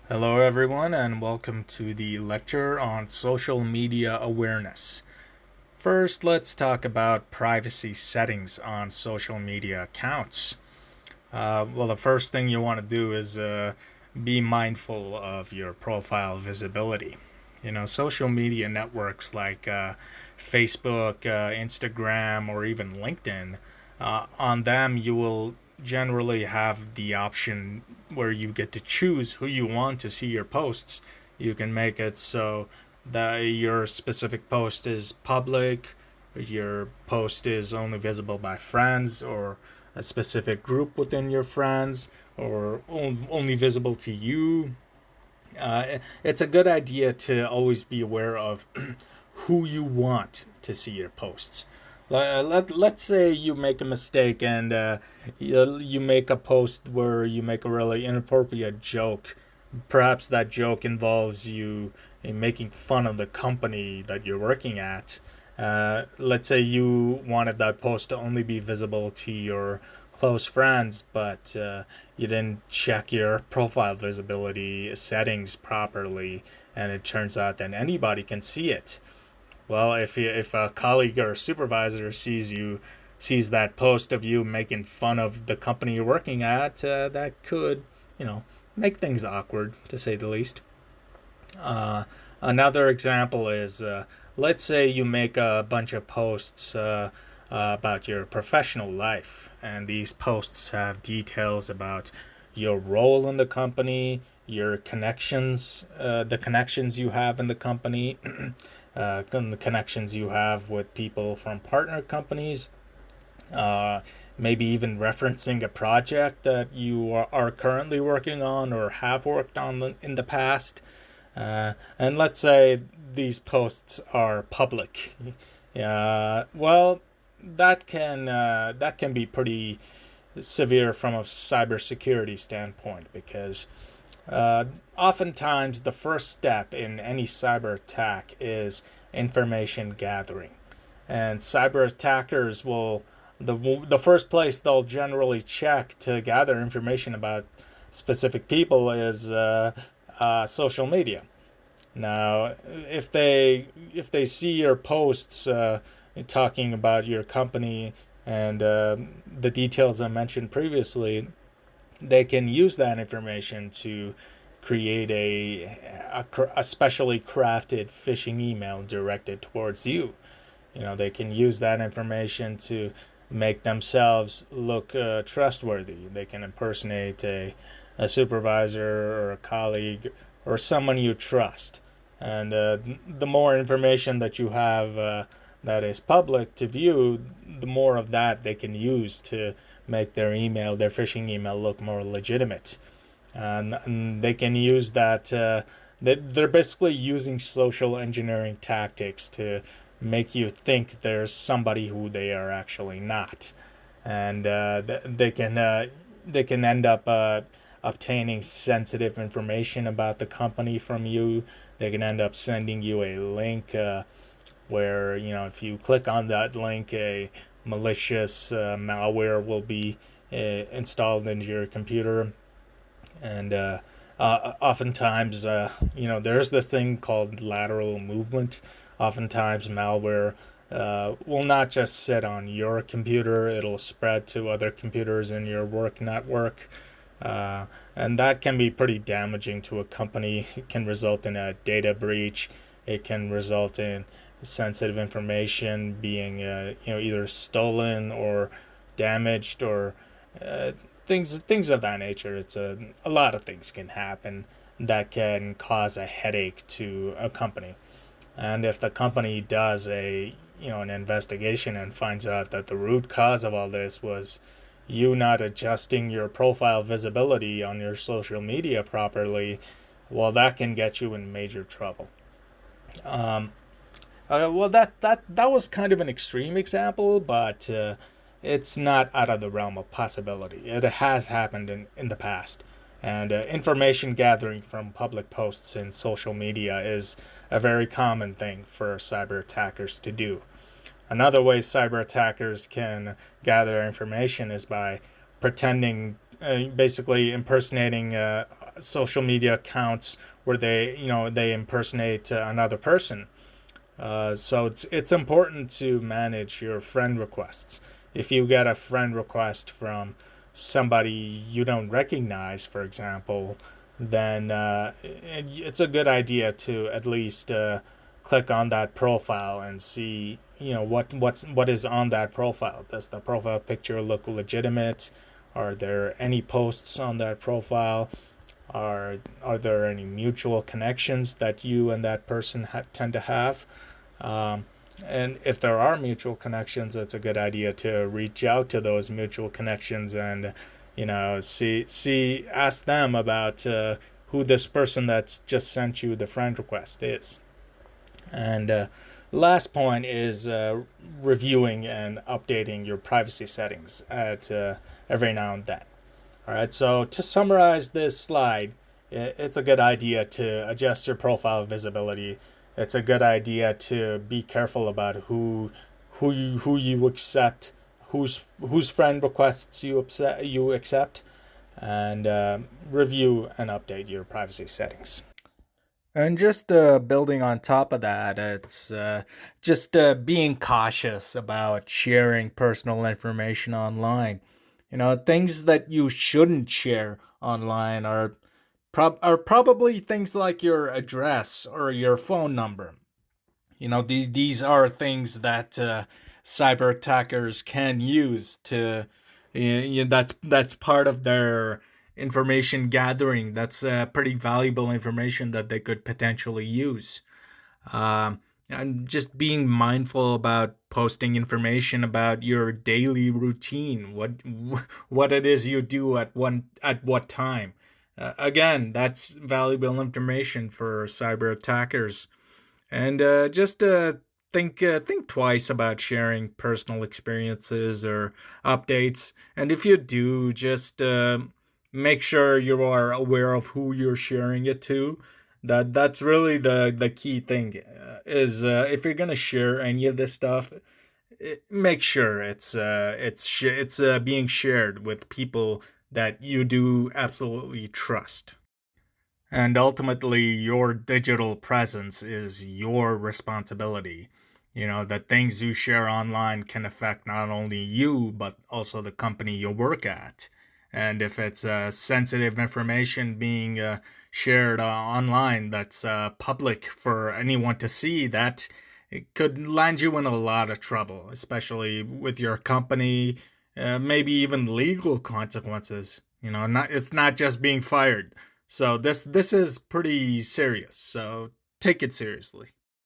Hello, everyone, and welcome to the lecture on social media awareness. First, let's talk about privacy settings on social media accounts. The first thing you want to do is be mindful of your profile visibility. Social media networks like Facebook, Instagram, or even LinkedIn, on them you will generally have the option where you get to choose who you want to see your posts. You can make it so that your specific post is public, your post is only visible by friends or a specific group within your friends, or only visible to you. It's a good idea to always be aware of who you want to see your posts. Let's say you make a mistake and you make a post where you make a really inappropriate joke. Perhaps that joke involves you making fun of the company that you're working at. Let's say you wanted that post to only be visible to your close friends, but you didn't check your profile visibility settings properly, and it turns out that anybody can see it. Well, if a colleague or a supervisor sees that post of you making fun of the company you're working at, that could make things awkward to say the least. Another example is let's say you make a bunch of posts about your professional life, and these posts have details about your role in the company, your connections, the connections you have in the company, the connections you have with people from partner companies, uh, maybe even referencing a project that you are currently working on or have worked on in the past. And let's say these posts are public. Well, that can be pretty severe from a cybersecurity standpoint because oftentimes the first step in any cyber attack is information gathering, and cyber attackers will the first place they'll generally check to gather information about specific people is social media. Now, if they see your posts talking about your company and the details I mentioned previously, they can use that information to create a specially crafted phishing email directed towards you. They can use that information to make themselves look trustworthy. They can impersonate a supervisor or a colleague or someone you trust. And the more information that you have that is public to view, the more of that they can use to make their phishing email, look more legitimate. And they can use that. They're basically using social engineering tactics to make you think there's somebody who they are actually not, and they can end up obtaining sensitive information about the company from you. They can end up sending you a link where if you click on that link, a malicious malware will be installed into your computer, and oftentimes, there's this thing called lateral movement. Oftentimes, malware will not just sit on your computer, it'll spread to other computers in your work network. And that can be pretty damaging to a company. It can result in a data breach. It can result in sensitive information being, either stolen or damaged or uh, things of that nature. It's a lot of things can happen that can cause a headache to a company. And if the company does an investigation and finds out that the root cause of all this was you not adjusting your profile visibility on your social media properly, well, that can get you in major trouble. Um, that was kind of an extreme example, but it's not out of the realm of possibility. It has happened in the past. And information gathering from public posts in social media is a very common thing for cyber attackers to do. Another way cyber attackers can gather information is by pretending, basically impersonating social media accounts where they impersonate another person. So it's important to manage your friend requests. If you get a friend request from somebody you don't recognize, for example, then it's a good idea to at least click on that profile and see what is on that profile. Does the profile picture look legitimate? Are there any posts on that profile? Are there any mutual connections that you and that person tend to have? Um, and if there are mutual connections, it's a good idea to reach out to those mutual connections and, ask them about who this person that's just sent you the friend request is. And last point is reviewing and updating your privacy settings at every now and then. All right, so to summarize this slide, it's a good idea to adjust your profile visibility. It's a good idea to be careful about who you accept, whose friend requests you accept, and review and update your privacy settings. And just building on top of that, it's just being cautious about sharing personal information online. Things that you shouldn't share online are probably things like your address or your phone number. These are things that cyber attackers can use to. That's part of their information gathering. That's pretty valuable information that they could potentially use. And just being mindful about posting information about your daily routine, what it is you do at what time. Again, that's valuable information for cyber attackers. And just think twice about sharing personal experiences or updates. And if you do, just make sure you are aware of who you're sharing it to. That's really the key thing. Is if you're gonna share any of this stuff, make sure it's being shared with people that you do absolutely trust. And ultimately, your digital presence is your responsibility. The things you share online can affect not only you, but also the company you work at. And if it's sensitive information being shared online that's public for anyone to see, that it could land you in a lot of trouble, especially with your company, maybe even legal consequences. It's not just being fired. So this is pretty serious. So take it seriously.